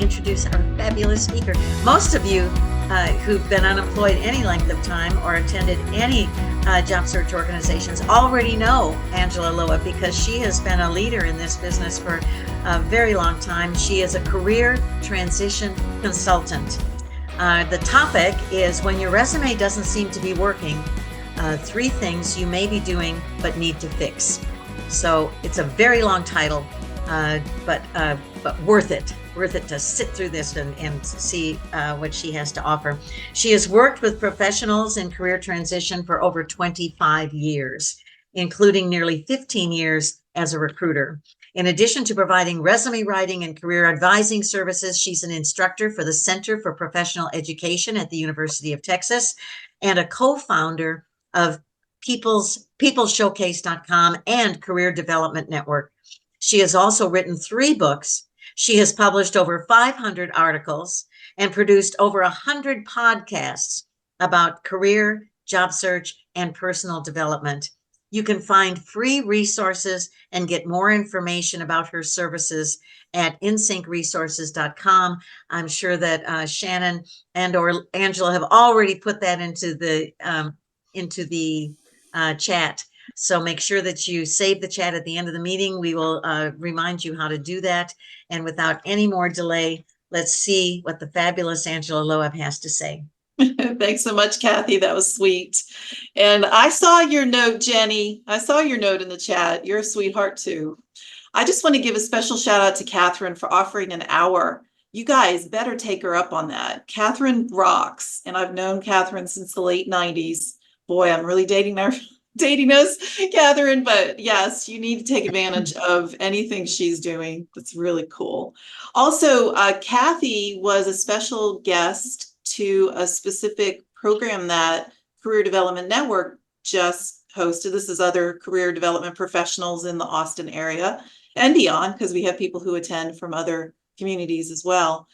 introduce our fabulous speaker. Most of you who've been unemployed any length of time or attended any job search organizations already know Angela Loeb because she has been a leader in this business for a very long time. She is a career transition consultant. The topic is when your resume doesn't seem to be working, 3 things you may be doing but need to fix. So it's a very long title, but worth it to sit through this and see what she has to offer. She has worked with professionals in career transition for over 25 years, including nearly 15 years as a recruiter. In addition to providing resume writing and career advising services, she's an instructor for the Center for Professional Education at the University of Texas and a co-founder of peopleshowcase.com and Career Development Network. She has also written 3 books. She has published over 500 articles and produced over 100 podcasts about career, job search, and personal development. You can find free resources and get more information about her services at insyncresources.com. I'm sure that Shannon and or Angela have already put that into the chat. So make sure that you save the chat at the end of the meeting. We will remind you how to do that. And without any more delay, let's see what the fabulous Angela Loeb has to say. Thanks so much, Kathy. That was sweet. And I saw your note, Jenny. I saw your note in the chat. You're a sweetheart too. I just want to give a special shout out to Catherine for offering an hour. You guys better take her up on that. Catherine rocks. And I've known Catherine since the late 90s. Boy, I'm really dating us, Catherine. But yes, you need to take advantage of anything she's doing. That's really cool. Also, Kathy was a special guest to a specific program that Career Development Network just hosted. This is other career development professionals in the Austin area and beyond, because we have people who attend from other communities as well.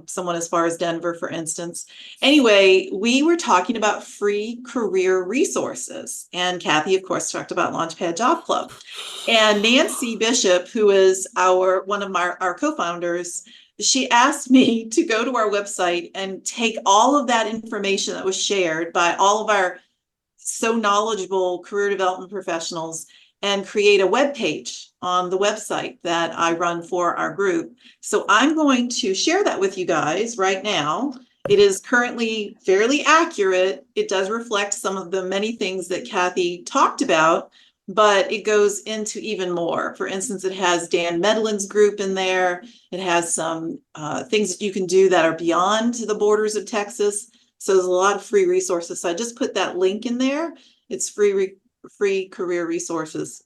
Someone as far as Denver, for instance. Anyway, we were talking about free career resources. And Kathy, of course, talked about Launchpad Job Club. And Nancy Bishop, who is one of our co-founders, she asked me to go to our website and take all of that information that was shared by all of our so knowledgeable career development professionals and create a web page on the website that I run for our group. So I'm going to share that with you guys right now. It is currently fairly accurate. It does reflect some of the many things that Kathy talked about, but it goes into even more. For instance, it has Dan Medlin's group in there. It has some things that you can do that are beyond the borders of Texas. So there's a lot of free resources. So I just put that link in there. It's free career resources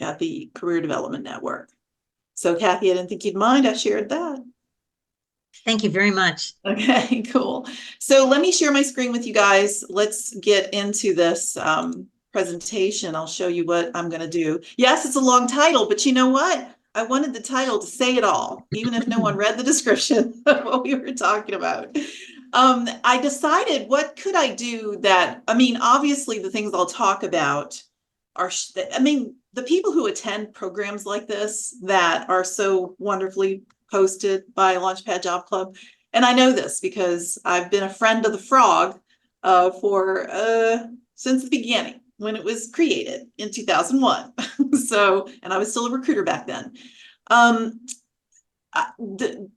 at the Career Development Network. So Kathy, I didn't think you'd mind. I shared that. Thank you very much. Okay, cool. So let me share my screen with you guys. Let's get into this presentation. I'll show you what I'm going to do. Yes, it's a long title, but you know what? I wanted the title to say it all, even if no one read the description of what we were talking about. I decided, what could I do that, obviously the things I'll talk about are, the people who attend programs like this that are so wonderfully hosted by Launchpad Job Club. And I know this because I've been a friend of the frog since the beginning, when it was created in 2001. And I was still a recruiter back then.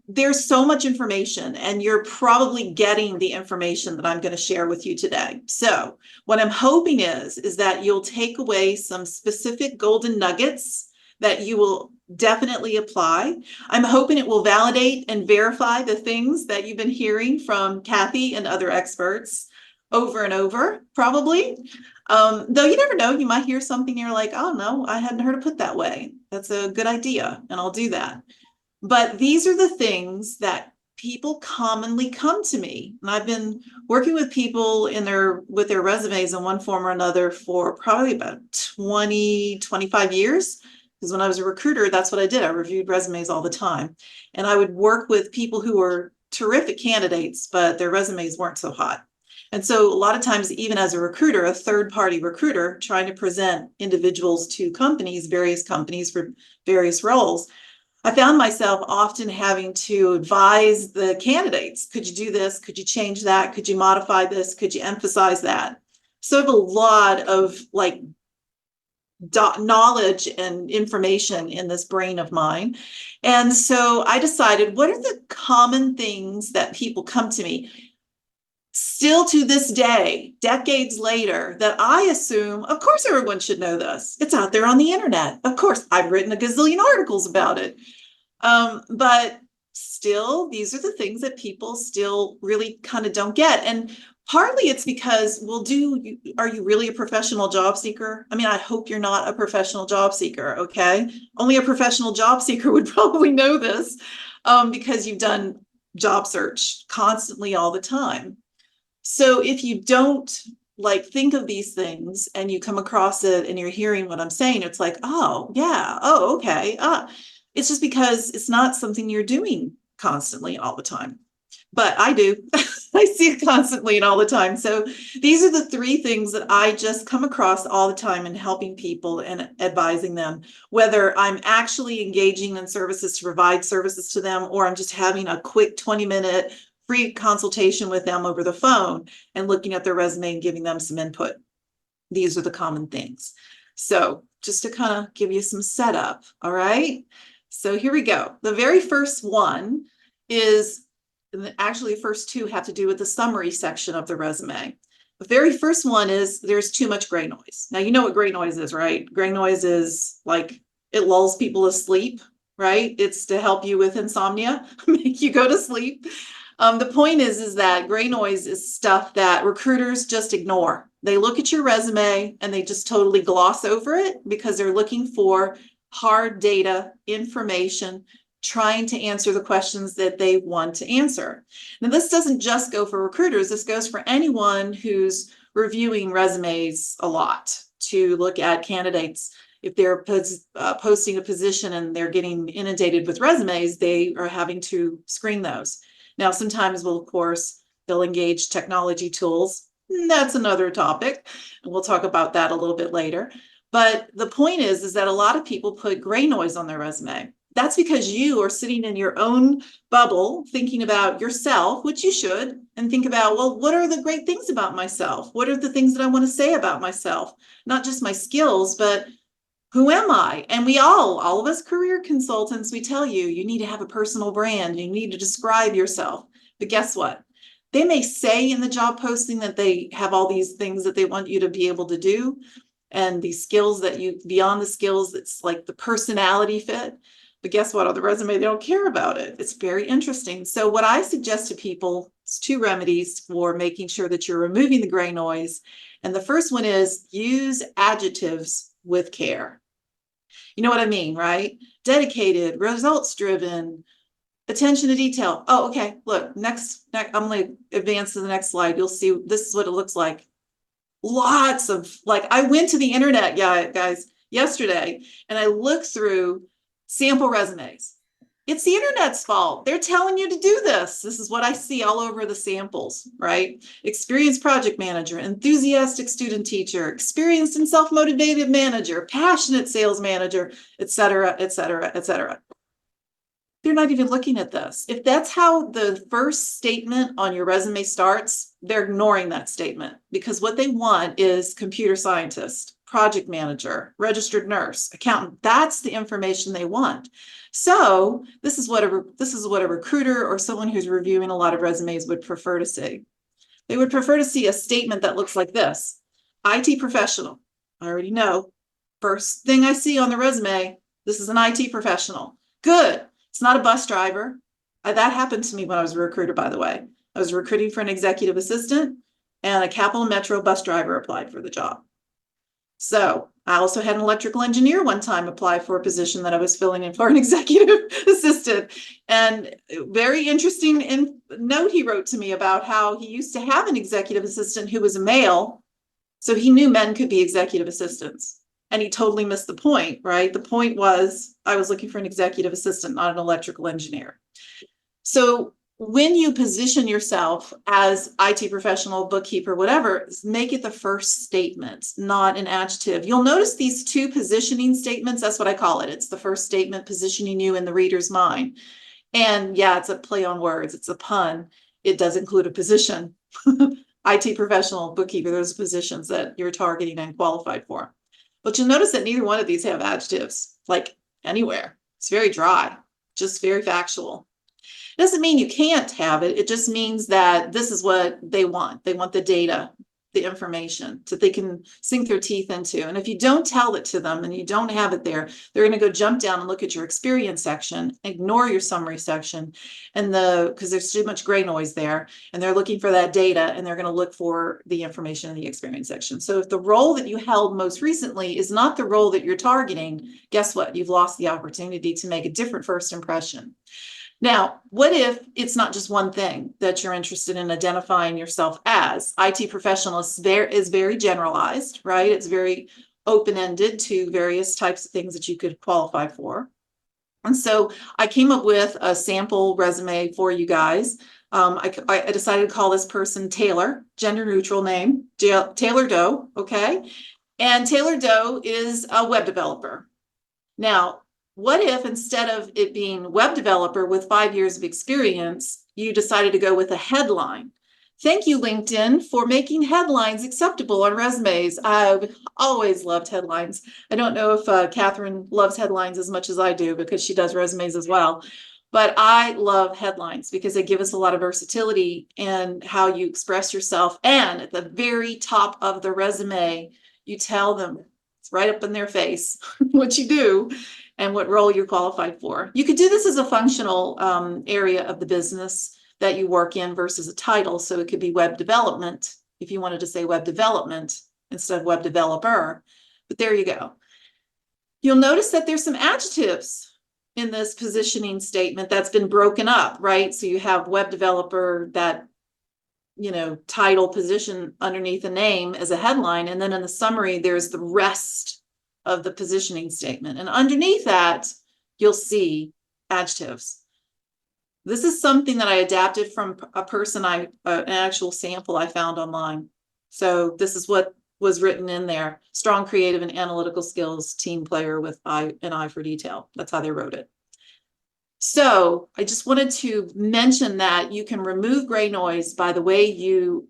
There's so much information, and you're probably getting the information that I'm going to share with you today. So what I'm hoping is that you'll take away some specific golden nuggets that you will definitely apply. I'm hoping it will validate and verify the things that you've been hearing from Kathy and other experts over and over, probably. Though you never know, you might hear something you're like, oh no, I hadn't heard it put that way. That's a good idea, and I'll do that. But these are the things that people commonly come to me. And I've been working with people with their resumes in one form or another for probably about 20, 25 years. Because when I was a recruiter, that's what I did. I reviewed resumes all the time. And I would work with people who were terrific candidates, but their resumes weren't so hot. And so a lot of times, even as a recruiter, a third-party recruiter trying to present individuals to companies, various companies for various roles, I found myself often having to advise the candidates. Could you do this? Could you change that? Could you modify this? Could you emphasize that? So I have a lot of like knowledge and information in this brain of mine. And so I decided, what are the common things that people come to me still to this day, decades later, that I assume, of course, everyone should know this. It's out there on the internet. Of course, I've written a gazillion articles about it. But still, these are the things that people still really kind of don't get. And partly it's because, well, are you really a professional job seeker? I mean, I hope you're not a professional job seeker, okay? Only a professional job seeker would probably know this, because you've done job search constantly all the time. So if you don't like think of these things and you come across it and you're hearing what I'm saying, it's like, oh yeah, oh okay. It's just because it's not something you're doing constantly all the time. But I do. I see it constantly and all the time. So these are the three things that I just come across all the time in helping people and advising them, whether I'm actually engaging in services to provide services to them, or I'm just having a quick 20-minute free consultation with them over the phone and looking at their resume and giving them some input. These are the common things. So just to kind of give you some setup, all right? So here we go. The very first one is, actually the first two have to do with the summary section of the resume. The very first one is there's too much gray noise. Now, you know what gray noise is, right? Gray noise is like it lulls people to sleep, right? It's to help you with insomnia, make you go to sleep. The point is that gray noise is stuff that recruiters just ignore. They look at your resume and they just totally gloss over it because they're looking for hard data, information, trying to answer the questions that they want to answer. Now, this doesn't just go for recruiters. This goes for anyone who's reviewing resumes a lot to look at candidates. If they're posting a position and they're getting inundated with resumes, they are having to screen those. Now, sometimes, well, of course, they'll engage technology tools. That's another topic, and we'll talk about that a little bit later. But the point is that a lot of people put gray noise on their resume. That's because you are sitting in your own bubble thinking about yourself, which you should, and think about, well, what are the great things about myself? What are the things that I want to say about myself? Not just my skills, but who am I? And we all of us career consultants, we tell you, you need to have a personal brand. You need to describe yourself. But guess what? They may say in the job posting that they have all these things that they want you to be able to do, and these skills that you, beyond the skills, that's like the personality fit. But guess what? On the resume, they don't care about it. It's very interesting. So what I suggest to people is 2 remedies for making sure that you're removing the gray noise. And the first one is use adjectives with care. You know what I mean, right? Dedicated, results driven, attention to detail. Oh, okay. Look, next I'm going to advance to the next slide. You'll see this is what it looks like. Lots of, like, I went to the internet, guys, yesterday, and I looked through sample resumes. It's the internet's fault. They're telling you to do this. This is what I see all over the samples, right? Experienced project manager, enthusiastic student teacher, experienced and self-motivated manager, passionate sales manager, et cetera, et cetera, et cetera. They're not even looking at this. If that's how the first statement on your resume starts, they're ignoring that statement, because what they want is computer scientist, project manager, registered nurse, accountant. That's the information they want. So this is what a recruiter or someone who's reviewing a lot of resumes would prefer to see. They would prefer to see a statement that looks like this: IT professional. I already know. First thing I see on the resume, this is an IT professional. Good. It's not a bus driver. That happened to me when I was a recruiter, by the way. I was recruiting for an executive assistant, and a Capital Metro bus driver applied for the job. So I also had an electrical engineer one time apply for a position that I was filling in for an executive assistant. And very interesting note he wrote to me about how he used to have an executive assistant who was a male. So he knew men could be executive assistants. And he totally missed the point, right? The point was I was looking for an executive assistant, not an electrical engineer. So when you position yourself as IT professional, bookkeeper, whatever, make it the first statement, not an adjective. You'll notice these two positioning statements. That's what I call it. It's the first statement positioning you in the reader's mind. And yeah, it's a play on words. It's a pun. It does include a position. IT professional, bookkeeper, those positions that you're targeting and qualified for. But you'll notice that neither one of these have adjectives, like anywhere. It's very dry, just very factual. Doesn't mean you can't have it. It just means that this is what they want. They want the data, the information that they can sink their teeth into. And if you don't tell it to them and you don't have it there, they're going to go jump down and look at your experience section, ignore your summary section, and because there's too much gray noise there, and they're looking for that data, and they're going to look for the information in the experience section. So if the role that you held most recently is not the role that you're targeting, guess what? You've lost the opportunity to make a different first impression. Now, what if it's not just one thing that you're interested in identifying yourself as? IT professional is very generalized, right? It's very open-ended to various types of things that you could qualify for. And so I came up with a sample resume for you guys. I decided to call this person Taylor, gender neutral name, Taylor Doe, okay? And Taylor Doe is a web developer. Now, what if instead of it being web developer with 5 years of experience, you decided to go with a headline? Thank you, LinkedIn, for making headlines acceptable on resumes. I've always loved headlines. I don't know if Catherine loves headlines as much as I do because she does resumes as well. But I love headlines because they give us a lot of versatility in how you express yourself. And at the very top of the resume, you tell them, it's right up in their face, what you do and what role you're qualified for. You could do this as a functional area of the business that you work in versus a title. So it could be web development if you wanted to say web development instead of web developer. But there you go. You'll notice that there's some adjectives in this positioning statement that's been broken up, right? So you have web developer, that title position underneath a name as a headline. And then in the summary, there's the rest of the positioning statement. And underneath that, you'll see adjectives. This is something that I adapted from a person, an actual sample I found online. So this is what was written in there. Strong creative and analytical skills, team player with an eye for detail. That's how they wrote it. So I just wanted to mention that you can remove gray noise by the way you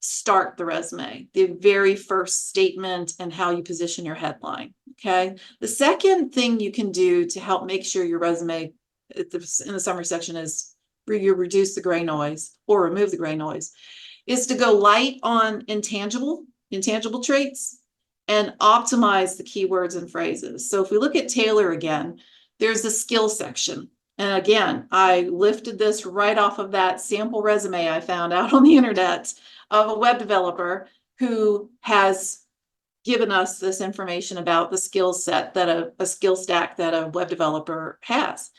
start the resume, the very first statement and how you position your headline, okay? The second thing you can do to help make sure your resume in the summary section is you reduce the gray noise or remove the gray noise is to go light on intangible traits and optimize the keywords and phrases. So if we look at Taylor again, there's the skill section. And again, I lifted this right off of that sample resume I found out on the internet of a web developer who has given us this information about the skill set that a skill stack that a web developer has.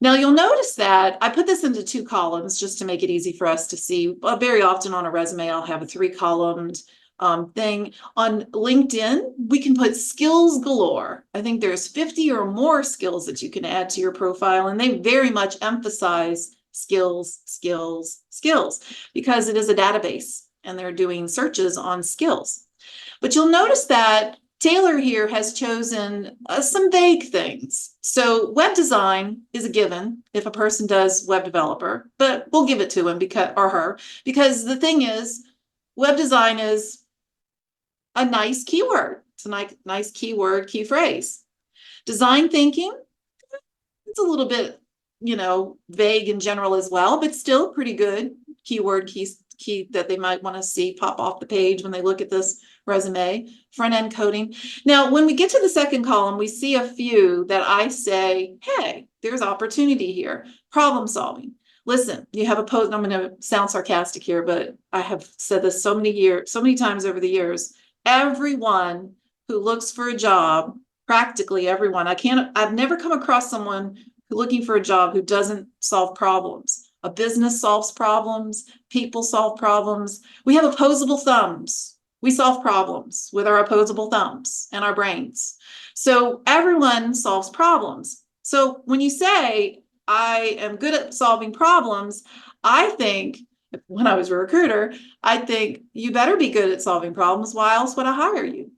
Now you'll notice that I put this into 2 columns just to make it easy for us to see. Very often on a resume, I'll have a 3-columned thing. On LinkedIn, we can put skills galore. I think there's 50 or more skills that you can add to your profile, and they very much emphasize skills, skills, skills, because it is a database and they're doing searches on skills. But you'll notice that Taylor here has chosen some vague things. So web design is a given if a person does web developer, but we'll give it to him or her, because the thing is, web design is a nice keyword. It's a nice keyword, key phrase. Design thinking, it's a little bit, vague in general as well, but still pretty good keyword key that they might want to see pop off the page when they look at this resume. Front end coding. Now, when we get to the second column, we see a few that I say, hey, there's opportunity here. Problem solving. Listen, you have a post. I'm going to sound sarcastic here, but I have said this so many times over the years. Everyone who looks for a job, practically everyone, I've never come across someone looking for a job who doesn't solve problems. A business solves problems. People solve problems. We have opposable thumbs. We solve problems with our opposable thumbs and our brains. So everyone solves problems. So when you say, I am good at solving problems, I think when I was a recruiter, I think you better be good at solving problems. Why else would I hire you?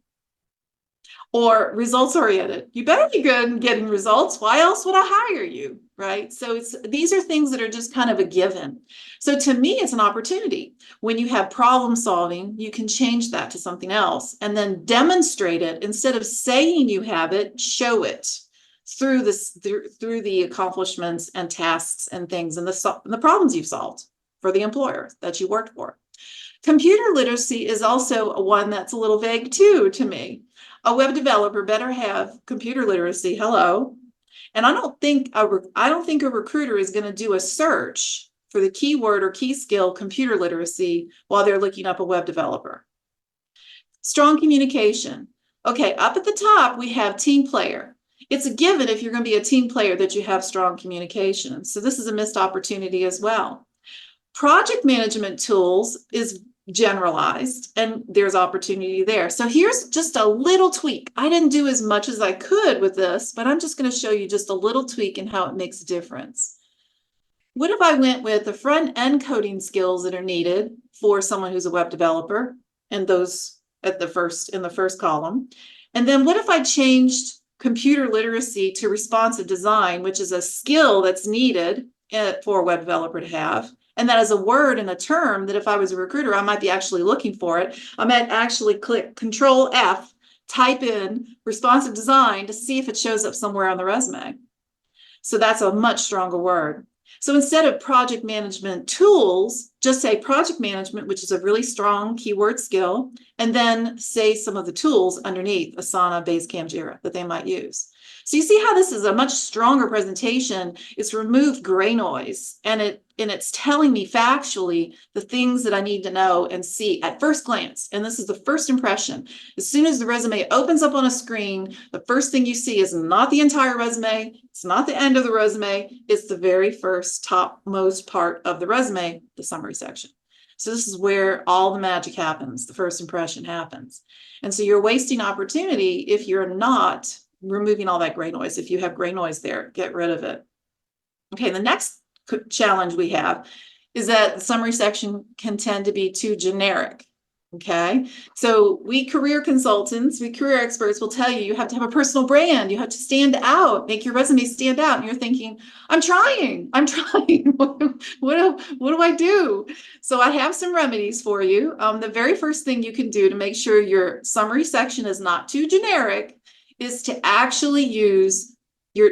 Or results oriented. You better be good in getting results. Why else would I hire you? Right. So these are things that are just kind of a given. So to me, it's an opportunity. When you have problem solving, you can change that to something else and then demonstrate it. Instead of saying you have it, show it through through the accomplishments and tasks and things and the problems you've solved for the employer that you worked for. Computer literacy is also one that's a little vague too to me. A web developer better have computer literacy. Hello. And I don't think a recruiter is going to do a search for the keyword or key skill computer literacy while they're looking up a web developer. Strong communication. Okay, up at the top, we have team player. It's a given if you're going to be a team player that you have strong communication. So this is a missed opportunity as well. Project management tools is generalized and there's opportunity there. So here's just a little tweak. I didn't do as much as I could with this, but I'm just going to show you just a little tweak and how it makes a difference. What if I went with the front end coding skills that are needed for someone who's a web developer and those in the first column? And then what if I changed computer literacy to responsive design, which is a skill that's needed for a web developer to have? And that is a word and a term that if I was a recruiter, I might be actually looking for it. I might actually click Control F, type in responsive design to see if it shows up somewhere on the resume. So that's a much stronger word. So instead of project management tools, just say project management, which is a really strong keyword skill, and then say some of the tools underneath Asana, Basecamp, Jira that they might use. So you see how this is a much stronger presentation. It's removed gray noise and it's telling me factually the things that I need to know and see at first glance. And this is the first impression. As soon as the resume opens up on a screen, the first thing you see is not the entire resume. It's not the end of the resume. It's the very first topmost part of the resume, the summary section. So this is where all the magic happens. The first impression happens. And so you're wasting opportunity if you're not removing all that gray noise. If you have gray noise there, get rid of it. Okay, the next challenge we have is that the summary section can tend to be too generic. Okay, so we career consultants, we career experts will tell you have to have a personal brand. You have to stand out, make your resume stand out. And you're thinking, I'm trying. what do I do? So I have some remedies for you. The very first thing you can do to make sure your summary section is not too generic is to actually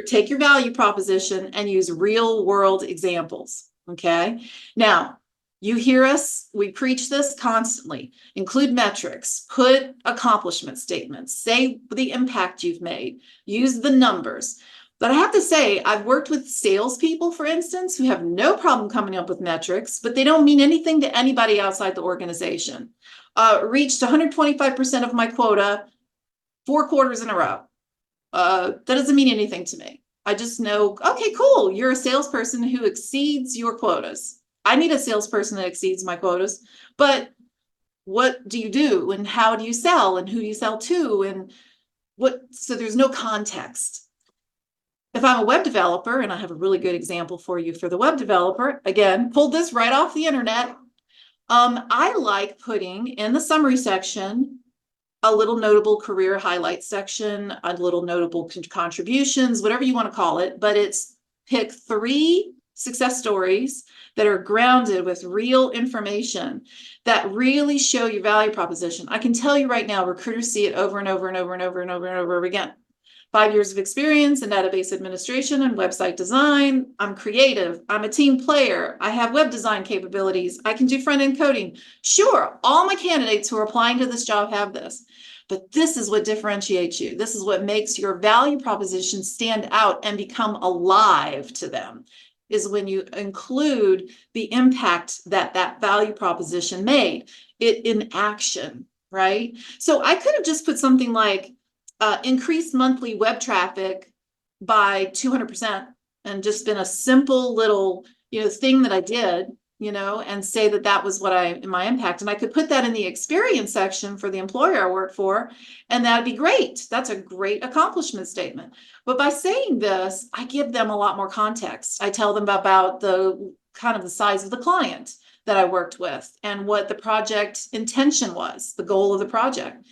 take your value proposition and use real world examples. Okay. Now, you hear us, we preach this constantly. Include metrics, put accomplishment statements, say the impact you've made, use the numbers. But I have to say, I've worked with salespeople, for instance, who have no problem coming up with metrics, but they don't mean anything to anybody outside the organization. Reached 125% of my quota 4 quarters in a row. That doesn't mean anything to me. I just know, okay, cool. You're a salesperson who exceeds your quotas. I need a salesperson that exceeds my quotas, but what do you do and how do you sell and who do you sell to and so there's no context. If I'm a web developer, and I have a really good example for you for the web developer, again, pulled this right off the internet. I like putting in the summary section a little notable career highlights section, a little notable contributions, whatever you want to call it, but it's pick 3 success stories that are grounded with real information that really show your value proposition. I can tell you right now, recruiters see it over and over and over and over and over and over again. 5 years of experience in database administration and website design. I'm creative. I'm a team player. I have web design capabilities. I can do front-end coding. Sure, all my candidates who are applying to this job have this. But this is what differentiates you. This is what makes your value proposition stand out and become alive to them, is when you include the impact that value proposition made, it in action, right? So I could have just put something like increased monthly web traffic by 200% and just been a simple little thing that I did, and say that that was my impact. And I could put that in the experience section for the employer I work for, and that'd be great. That's a great accomplishment statement. But by saying this, I give them a lot more context. I tell them about the kind of the size of the client that I worked with and what the project intention was, the goal of the project.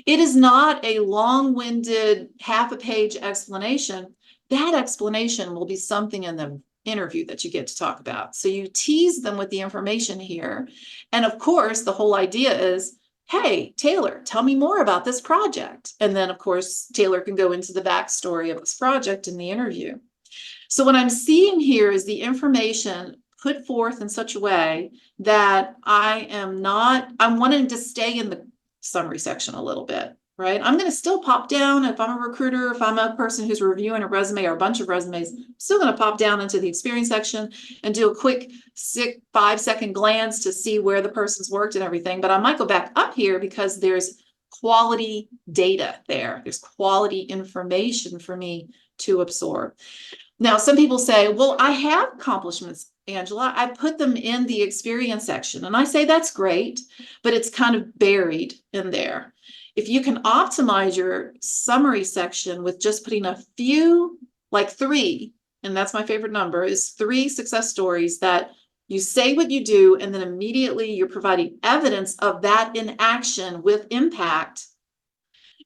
It is not a long-winded half a page explanation. That explanation will be something in the interview that you get to talk about. So you tease them with the information here. And of course, the whole idea is, hey, Taylor, tell me more about this project. And then, of course, Taylor can go into the backstory of this project in the interview. So what I'm seeing here is the information put forth in such a way that I'm wanting to stay in the summary section a little bit, right? I'm going to still pop down if I'm a recruiter, if I'm a person who's reviewing a resume or a bunch of resumes, I'm still going to pop down into the experience section and do a quick 5-second glance to see where the person's worked and everything. But I might go back up here because there's quality data there. There's quality information for me to absorb. Now, some people say, well, I have accomplishments, Angela. I put them in the experience section. And I say, that's great, but it's kind of buried in there. If you can optimize your summary section with just putting a few, like 3, and that's my favorite number, is 3 success stories that you say what you do, and then immediately you're providing evidence of that in action with impact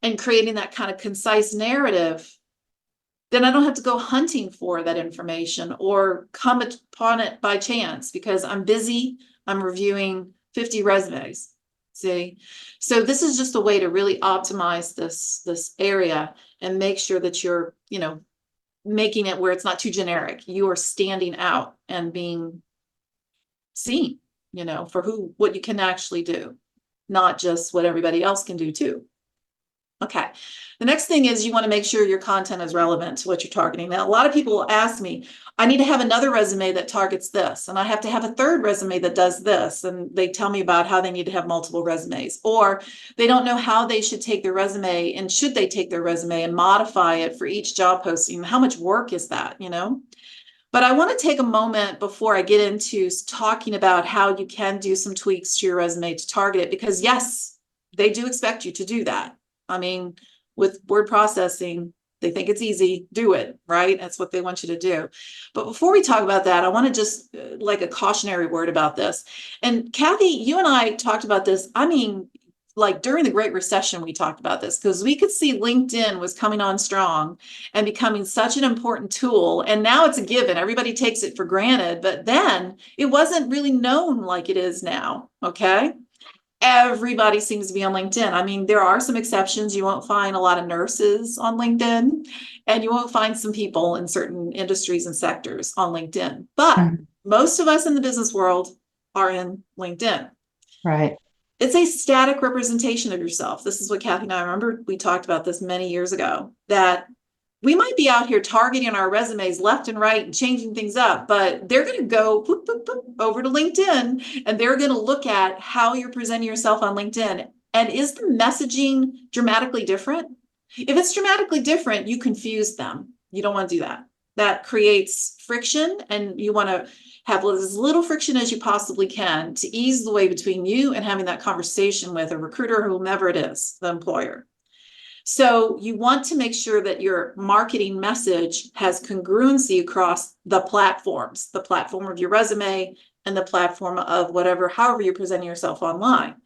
and creating that kind of concise narrative, then I don't have to go hunting for that information or come upon it by chance because I'm busy. I'm reviewing 50 resumes. See, so this is just a way to really optimize this area and make sure that you're, making it where it's not too generic. You are standing out and being seen, for what you can actually do, not just what everybody else can do too. Okay. The next thing is you want to make sure your content is relevant to what you're targeting. Now, a lot of people will ask me, I need to have another resume that targets this, and I have to have a third resume that does this. And they tell me about how they need to have multiple resumes, or they don't know how they should take their resume and should they take their resume and modify it for each job posting. How much work is that, But I want to take a moment before I get into talking about how you can do some tweaks to your resume to target it, because yes, they do expect you to do that. I mean, with word processing, they think it's easy, do it, right? That's what they want you to do. But before we talk about that, I want to just like a cautionary word about this. And Kathy, you and I talked about this. I mean, like during the Great Recession, we talked about this because we could see LinkedIn was coming on strong and becoming such an important tool. And now it's a given. Everybody takes it for granted. But then it wasn't really known like it is now, okay? Everybody seems to be on LinkedIn. I mean, there are some exceptions. You won't find a lot of nurses on LinkedIn, and you won't find some people in certain industries and sectors on LinkedIn. But most of us in the business world are in LinkedIn. Right. It's a static representation of yourself. This is what Kathy and I remember. We talked about this many years ago, that we might be out here targeting our resumes left and right and changing things up, but they're going to go boop, boop, boop, over to LinkedIn, and they're going to look at how you're presenting yourself on LinkedIn. And is the messaging dramatically different? If it's dramatically different, you confuse them. You don't want to do that. That creates friction, and you want to have as little friction as you possibly can to ease the way between you and having that conversation with a recruiter or whomever it is, the employer. So you want to make sure that your marketing message has congruency across the platforms, the platform of your resume and the platform of however you're presenting yourself online.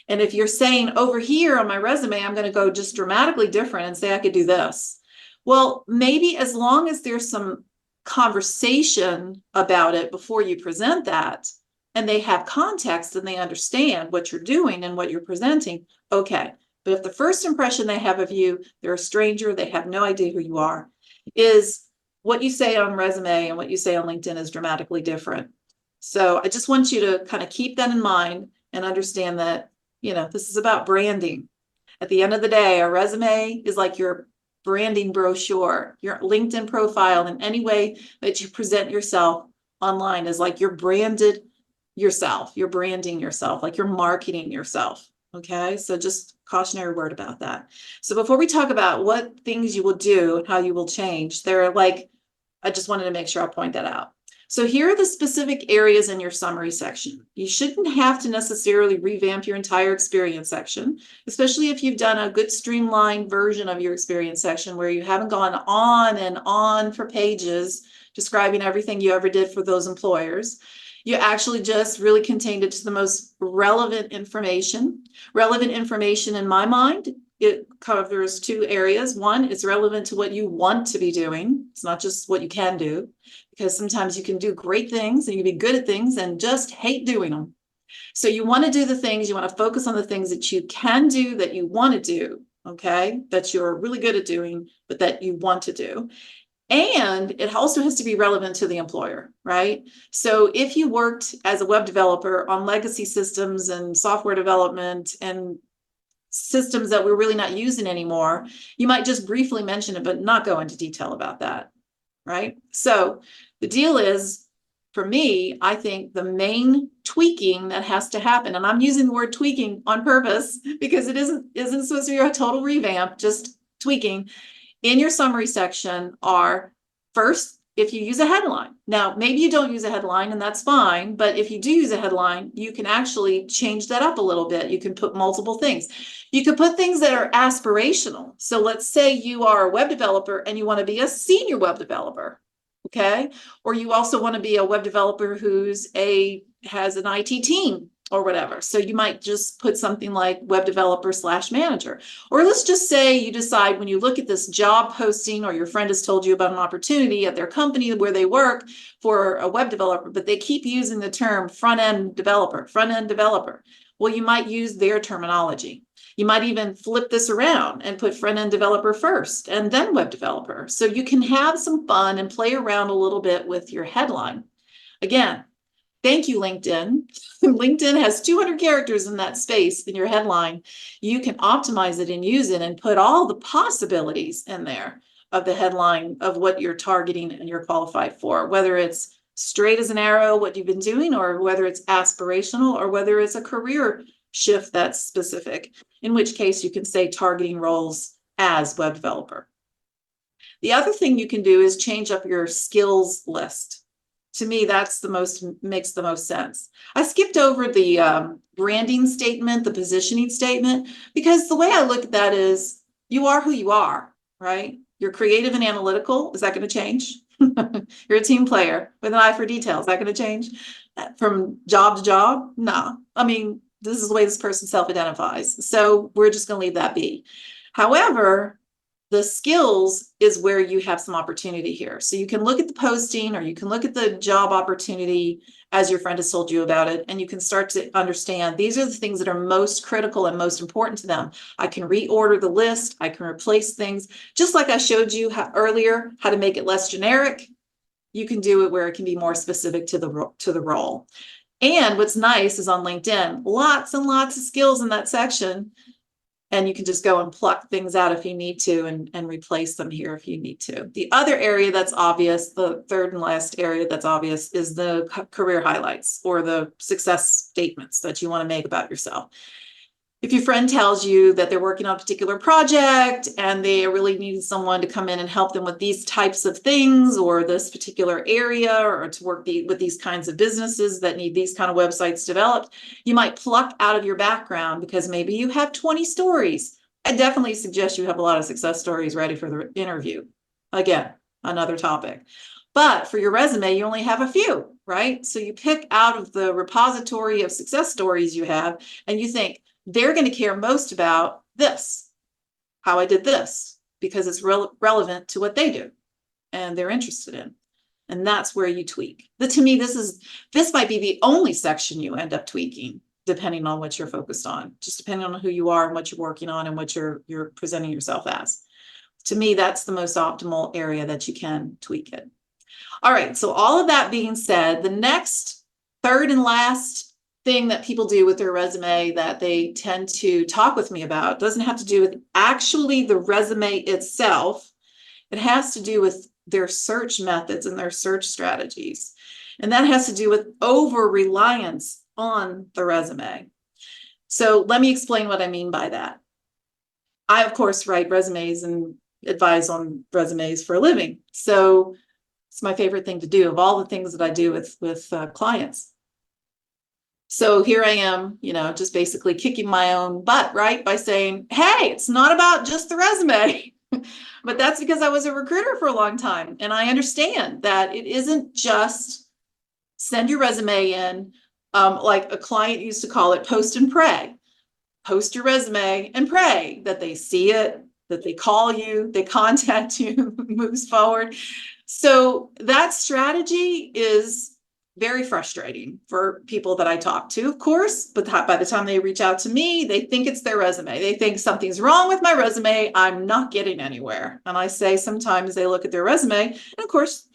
And if you're saying over here on my resume, I'm going to go just dramatically different and say I could do this. Well, maybe as long as there's some conversation about it before you present that, and they have context and they understand what you're doing and what you're presenting, okay. But if the first impression they have of you, they're a stranger, they have no idea who you are, is what you say on resume and what you say on LinkedIn is dramatically different. So I just want you to kind of keep that in mind and understand that, this is about branding. At the end of the day, a resume is like your branding brochure. Your LinkedIn profile, in any way that you present yourself online, is like you're branded yourself. You're branding yourself, like you're marketing yourself. Okay, so just cautionary word about that. So before we talk about what things you will do and how you will change, I just wanted to make sure I point that out. So here are the specific areas in your summary section. You shouldn't have to necessarily revamp your entire experience section, especially if you've done a good streamlined version of your experience section where you haven't gone on and on for pages describing everything you ever did for those employers. You actually just really contained it to the most relevant information. Relevant information in my mind, it covers two areas. One, it's relevant to what you want to be doing. It's not just what you can do, because sometimes you can do great things and you can be good at things and just hate doing them. So you want to do the things, you want to focus on the things that you can do, that you want to do, okay, that you're really good at doing, but that you want to do. And it also has to be relevant to the employer, right? So if you worked as a web developer on legacy systems and software development and systems that we're really not using anymore, you might just briefly mention it, but not go into detail about that, right? So the deal is, for me, I think the main tweaking that has to happen, and I'm using the word tweaking on purpose because it isn't supposed to be a total revamp, just tweaking, in your summary section are, first, if you use a headline. Now, maybe you don't use a headline and that's fine, but if you do use a headline, you can actually change that up a little bit. You can put multiple things. You could put things that are aspirational. So let's say you are a web developer and you want to be a senior web developer, okay? Or you also want to be a web developer has an IT team or whatever. So you might just put something like web developer / manager. Or let's just say you decide when you look at this job posting, or your friend has told you about an opportunity at their company where they work for a web developer, but they keep using the term front-end developer. Well, you might use their terminology. You might even flip this around and put front-end developer first and then web developer. So you can have some fun and play around a little bit with your headline. Again, thank you, LinkedIn. LinkedIn has 200 characters in that space in your headline. You can optimize it and use it and put all the possibilities in there of the headline of what you're targeting and you're qualified for, whether it's straight as an arrow, what you've been doing, or whether it's aspirational, or whether it's a career shift that's specific, in which case you can say targeting roles as web developer. The other thing you can do is change up your skills list. To me, makes the most sense. I skipped over the branding statement, the positioning statement, because the way I look at that is you are who you are, right? You're creative and analytical. Is that going to change? You're a team player with an eye for detail. Is that going to change from job to job? No. I mean, this is the way this person self-identifies. So we're just going to leave that be. However, the skills is where you have some opportunity here. So you can look at the posting, or you can look at the job opportunity as your friend has told you about it, and you can start to understand these are the things that are most critical and most important to them. I can reorder the list. I can replace things. Just like I showed you earlier, how to make it less generic, you can do it where it can be more specific to the role. And what's nice is on LinkedIn, lots and lots of skills in that section. And you can just go and pluck things out if you need to and replace them here if you need to. The other area that's obvious, the third and last area that's obvious, is the career highlights or the success statements that you want to make about yourself. If your friend tells you that they're working on a particular project and they really need someone to come in and help them with these types of things, or this particular area, or to work with these kinds of businesses that need these kind of websites developed, you might pluck out of your background because maybe you have 20 stories. I definitely suggest you have a lot of success stories ready for the interview. Again, another topic. But for your resume, you only have a few, right? So you pick out of the repository of success stories you have, and you think, they're going to care most about this, how I did this, because it's relevant to what they do and they're interested in. And that's where you tweak. To me, this might be the only section you end up tweaking, depending on what you're focused on, just depending on who you are and what you're working on and what you're presenting yourself as. To me, that's the most optimal area that you can tweak it. All right, so all of that being said, the next, third and last thing that people do with their resume that they tend to talk with me about doesn't have to do with actually the resume itself. It has to do with their search methods and their search strategies. And that has to do with over-reliance on the resume. So let me explain what I mean by that. I, of course, write resumes and advise on resumes for a living. So It's my favorite thing to do of all the things that I do with clients. So here I am, just basically kicking my own butt, right? By saying, hey, it's not about just the resume. But that's because I was a recruiter for a long time. And I understand that it isn't just send your resume in, like a client used to call it, post and pray. Post your resume and pray that they see it, that they call you, they contact you, moves forward. So that strategy is very frustrating for people that I talk to, of course, but by the time they reach out to me, they think it's their resume. They think something's wrong with my resume. I'm not getting anywhere. And I say sometimes they look at their resume, and of course,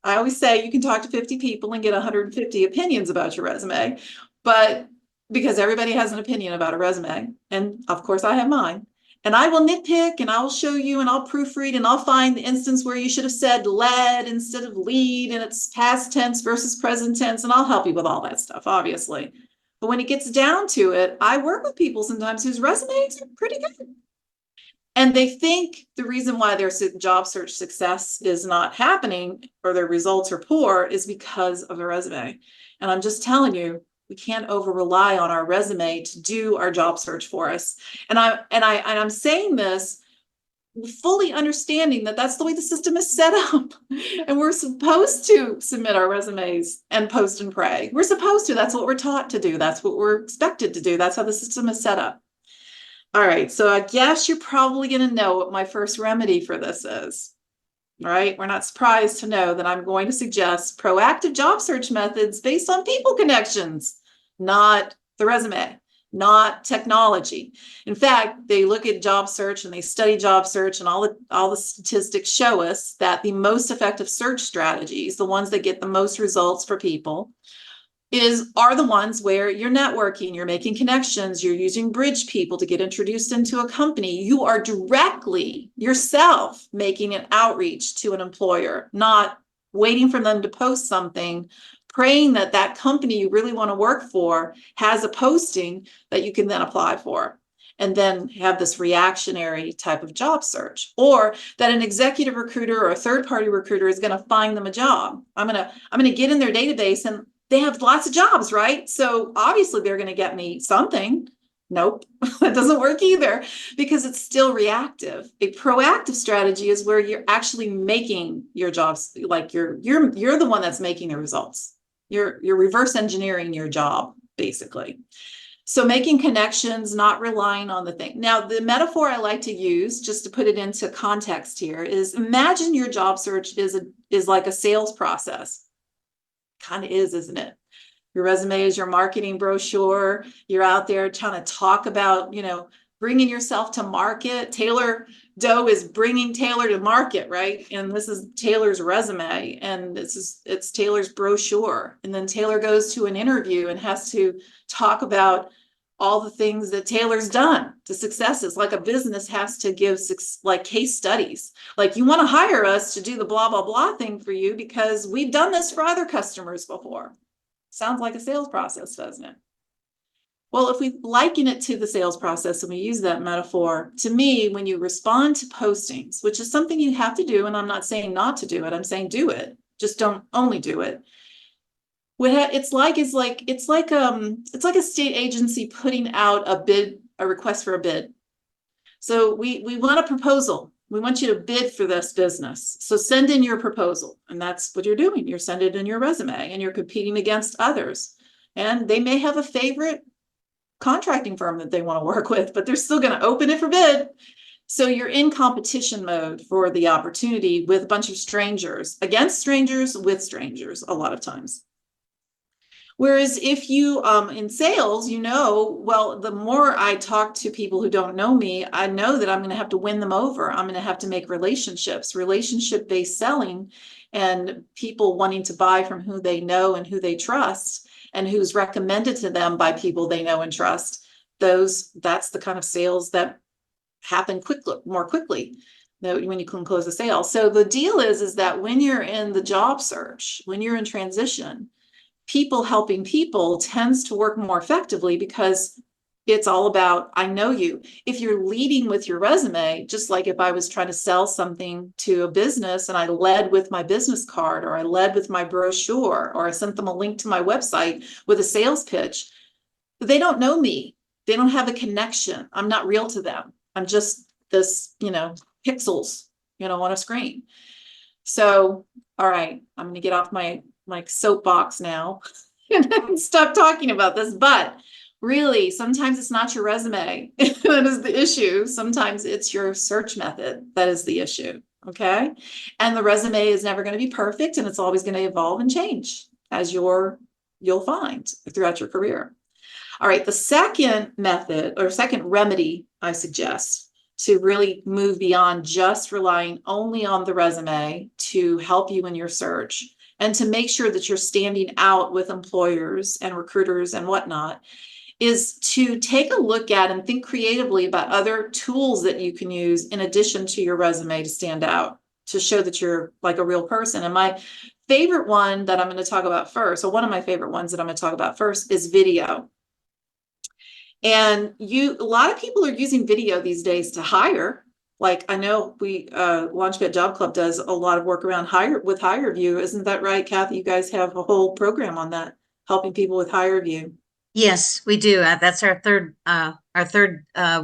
I always say you can talk to 50 people and get 150 opinions about your resume, but because everybody has an opinion about a resume, and of course I have mine, and I will nitpick and I will show you and I'll proofread and I'll find the instance where you should have said led instead of lead and it's past tense versus present tense, and I'll help you with all that stuff, obviously. But when it gets down to it, I work with people sometimes whose resumes are pretty good. And they think the reason why their job search success is not happening or their results are poor is because of the resume. And I'm just telling you, we can't over rely on our resume to do our job search for us. And I'm saying this fully understanding that that's the way the system is set up. And we're supposed to submit our resumes and post and pray. We're supposed to. That's what we're taught to do. That's what we're expected to do. That's how the system is set up. All right, so I guess you're probably going to know what my first remedy for this is. All right, we're not surprised to know that I'm going to suggest proactive job search methods based on people connections, not the resume, not technology. In fact, they look at job search and they study job search, and all the statistics show us that the most effective search strategies, the ones that get the most results for people, are the ones where you're networking, you're making connections, you're using bridge people to get introduced into a company. You are directly yourself making an outreach to an employer, not waiting for them to post something, praying that that company you really want to work for has a posting that you can then apply for, and then have this reactionary type of job search, or that an executive recruiter or a third-party recruiter is going to find them a job. I'm going to get in their database and they have lots of jobs, right? So obviously they're going to get me something. Nope, that doesn't work either, because it's still reactive. A proactive strategy is where you're actually making your jobs, like you're the one that's making the results. You're reverse engineering your job, basically. So making connections, not relying on the thing. Now, the metaphor I like to use, just to put it into context here, is imagine your job search is like a sales process. Kind of is, isn't it? Your resume is your marketing brochure. You're out there trying to talk about, bringing yourself to market. Taylor Doe is bringing Taylor to market, right? And this is Taylor's resume, and it's Taylor's brochure. And then Taylor goes to an interview and has to talk about all the things that Taylor's done to successes, like a business has to give like case studies. Like, you want to hire us to do the blah, blah, blah thing for you because we've done this for other customers before. Sounds like a sales process, doesn't it? Well, if we liken it to the sales process and we use that metaphor, to me, when you respond to postings, which is something you have to do, and I'm not saying not to do it, I'm saying do it, just don't only do it. It's like a state agency putting out a request for a bid. So we want a proposal. We want you to bid for this business. So send in your proposal. And that's what you're doing. You're sending in your resume and you're competing against others. And they may have a favorite contracting firm that they want to work with, but they're still going to open it for bid. So you're in competition mode for the opportunity with a bunch of strangers, against strangers, with strangers, a lot of times. Whereas if you, in sales, well, the more I talk to people who don't know me, I know that I'm going to have to win them over. I'm going to have to make relationships, relationship-based selling, and people wanting to buy from who they know and who they trust, and who's recommended to them by people they know and trust. That's the kind of sales that happen more quickly when you can close a sale. So the deal is that when you're in the job search, when you're in transition, people helping people tends to work more effectively because It's all about, I know you. If you're leading with your resume, just like if I was trying to sell something to a business and I led with my business card, or I led with my brochure, or I sent them a link to my website with a sales pitch, they don't know me. They don't have a connection. I'm not real to them. I'm just this, pixels, on a screen. So, all right, I'm going to get off my soapbox now and stop talking about this. But really, sometimes it's not your resume that is the issue. Sometimes it's your search method that is the issue. Okay. And the resume is never going to be perfect, and it's always going to evolve and change as you'll find throughout your career. All right. The second method or second remedy I suggest to really move beyond just relying only on the resume to help you in your search and to make sure that you're standing out with employers and recruiters and whatnot is to take a look at and think creatively about other tools that you can use in addition to your resume to stand out, to show that you're like a real person. And my favorite one that I'm going to talk about first, or one of my favorite ones that I'm going to talk about first, is video. And a lot of people are using video these days to hire. Like, I know Launchpad Job Club does a lot of work around HireVue. Isn't that right, Kathy? You guys have a whole program on that, helping people with HireVue. Yes, we do. That's our third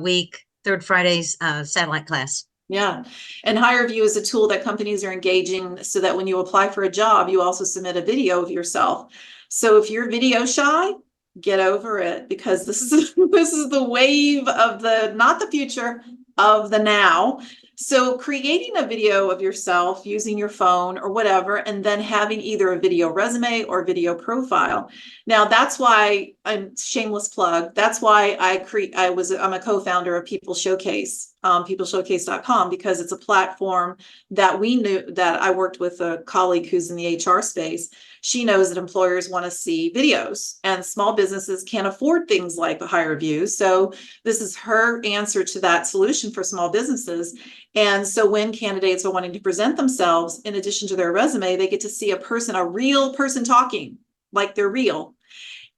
week, third Friday's satellite class. Yeah. And HireVue is a tool that companies are engaging so that when you apply for a job, you also submit a video of yourself. So if you're video shy, get over it, because this is the wave of not the future, of the now. So creating a video of yourself using your phone or whatever, and then having either a video resume or video profile. Now that's why shameless plug. That's why I'm a co-founder of People Showcase, peopleshowcase.com, because it's a platform that I worked with a colleague who's in the HR space. She knows that employers want to see videos, and small businesses can't afford things like a HireVue. So this is her answer to that solution for small businesses. And so when candidates are wanting to present themselves, in addition to their resume, they get to see a real person talking like they're real.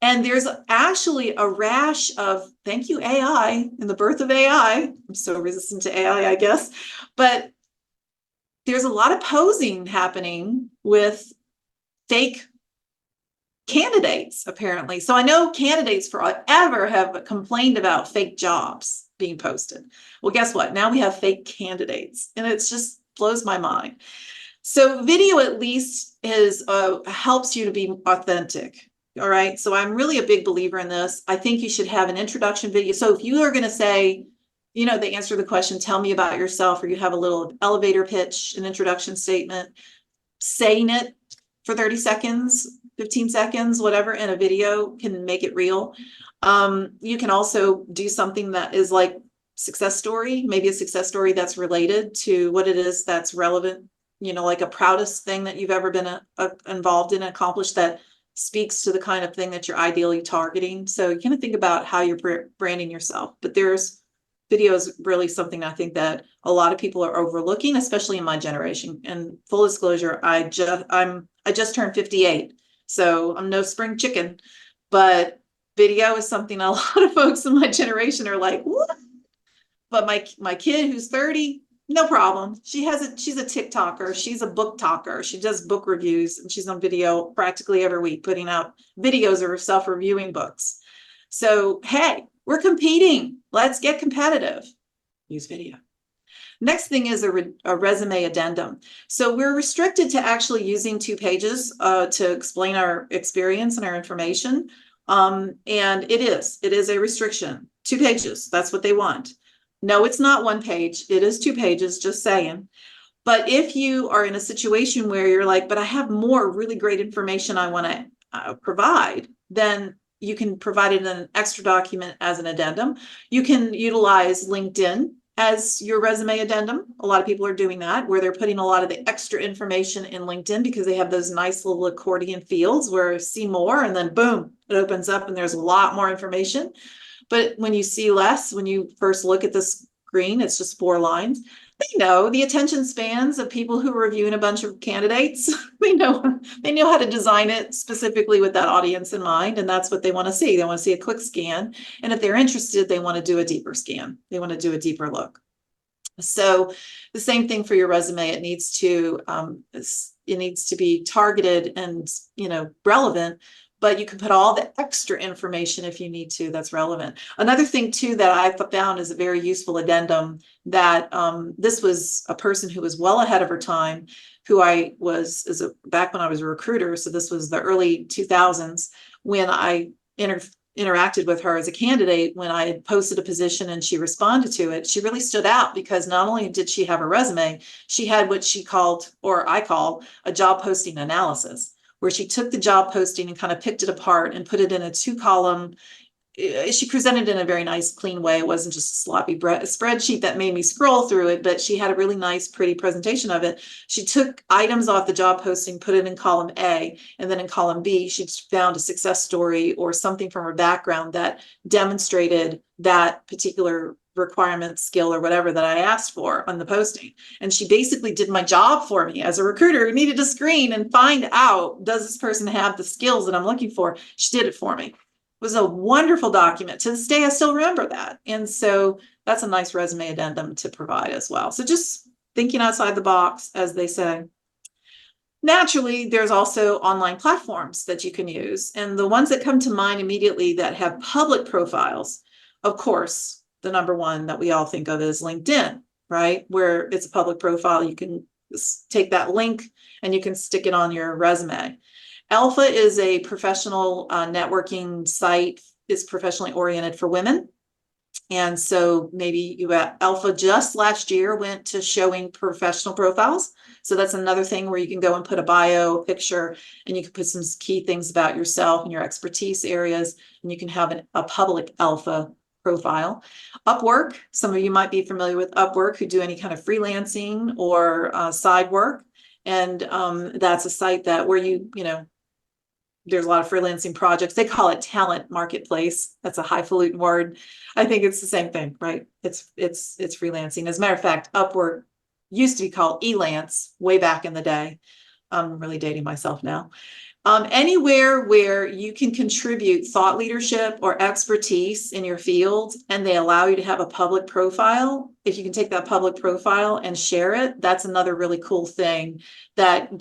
And there's actually a rash of, thank you, AI, and the birth of AI. I'm so resistant to AI, I guess. But there's a lot of posing happening with fake candidates, apparently. So I know candidates forever have complained about fake jobs being posted. Well, guess what? Now we have fake candidates, and it just blows my mind. So video at least helps you to be authentic. All right. So I'm really a big believer in this. I think you should have an introduction video. So if you are going to say, they answer the question, tell me about yourself, or you have a little elevator pitch, an introduction statement, saying it for 30 seconds, 15 seconds, whatever, in a video can make it real. You can also do something that is like success story, maybe a success story that's related to what it is that's relevant, like a proudest thing that you've ever been involved in, accomplished, that speaks to the kind of thing that you're ideally targeting. So you kind of think about how you're branding yourself. But video is really something I think that a lot of people are overlooking, especially in my generation. And full disclosure, I just turned 58, so I'm no spring chicken. But video is something a lot of folks in my generation are like, what? But my kid who's 30, no problem. She's a TikToker. She's a book talker. She does book reviews, and she's on video practically every week, putting out videos of herself reviewing books. So, hey, we're competing. Let's get competitive. Use video. Next thing is a resume addendum. So we're restricted to actually using 2 pages to explain our experience and our information. And it is a restriction. 2 pages. That's what they want. No, it's not 1 page. It is 2 pages, just saying. But if you are in a situation where you're like, but I have more really great information I want to provide, then you can provide it in an extra document as an addendum. You can utilize LinkedIn as your resume addendum. A lot of people are doing that, where they're putting a lot of the extra information in LinkedIn because they have those nice little accordion fields where see more, and then boom, it opens up and there's a lot more information. But when you see less, when you first look at the screen, it's just 4 lines. They know the attention spans of people who are reviewing a bunch of candidates. They know how to design it specifically with that audience in mind, and that's what they want to see. They want to see a quick scan, and if they're interested, they want to do a deeper scan. They want to do a deeper look. So the same thing for your resume. It needs to be targeted and relevant, but you can put all the extra information if you need to that's relevant. Another thing too that I found is a very useful addendum that this was a person who was well ahead of her time, who I was back when I was a recruiter. So this was the early 2000s when I interacted with her as a candidate. When I had posted a position and she responded to it, she really stood out because not only did she have a resume, she had what she called, or I call, a job posting analysis, where she took the job posting and kind of picked it apart and put it in a 2-column. She presented in a very nice, clean way. It wasn't just a sloppy spreadsheet that made me scroll through it, but she had a really nice, pretty presentation of it. She took items off the job posting, put it in column A, and then in column B, she found a success story or something from her background that demonstrated that particular requirement, skill, or whatever that I asked for on the posting. And she basically did my job for me as a recruiter who needed to screen and find out, does this person have the skills that I'm looking for? She did it for me. Was a wonderful document. To this day, I still remember that. And so that's a nice resume addendum to provide as well. So just thinking outside the box, as they say. Naturally, there's also online platforms that you can use. And the ones that come to mind immediately that have public profiles, of course, the number one that we all think of is LinkedIn, right? Where it's a public profile. You can take that link and you can stick it on your resume. Alpha is a professional networking site, is professionally oriented for women. And so maybe Alpha just last year went to showing professional profiles. So that's another thing where you can go and put a bio, a picture, and you can put some key things about yourself and your expertise areas, and you can have a public Alpha profile. Upwork, some of you might be familiar with Upwork, who do any kind of freelancing or side work. And that's a site that where there's a lot of freelancing projects. They call it talent marketplace. That's a highfalutin word. I think it's the same thing, right? It's freelancing. As a matter of fact, Upwork used to be called Elance way back in the day. I'm really dating myself now. Anywhere where you can contribute thought leadership or expertise in your field, and they allow you to have a public profile. If you can take that public profile and share it, that's another really cool thing that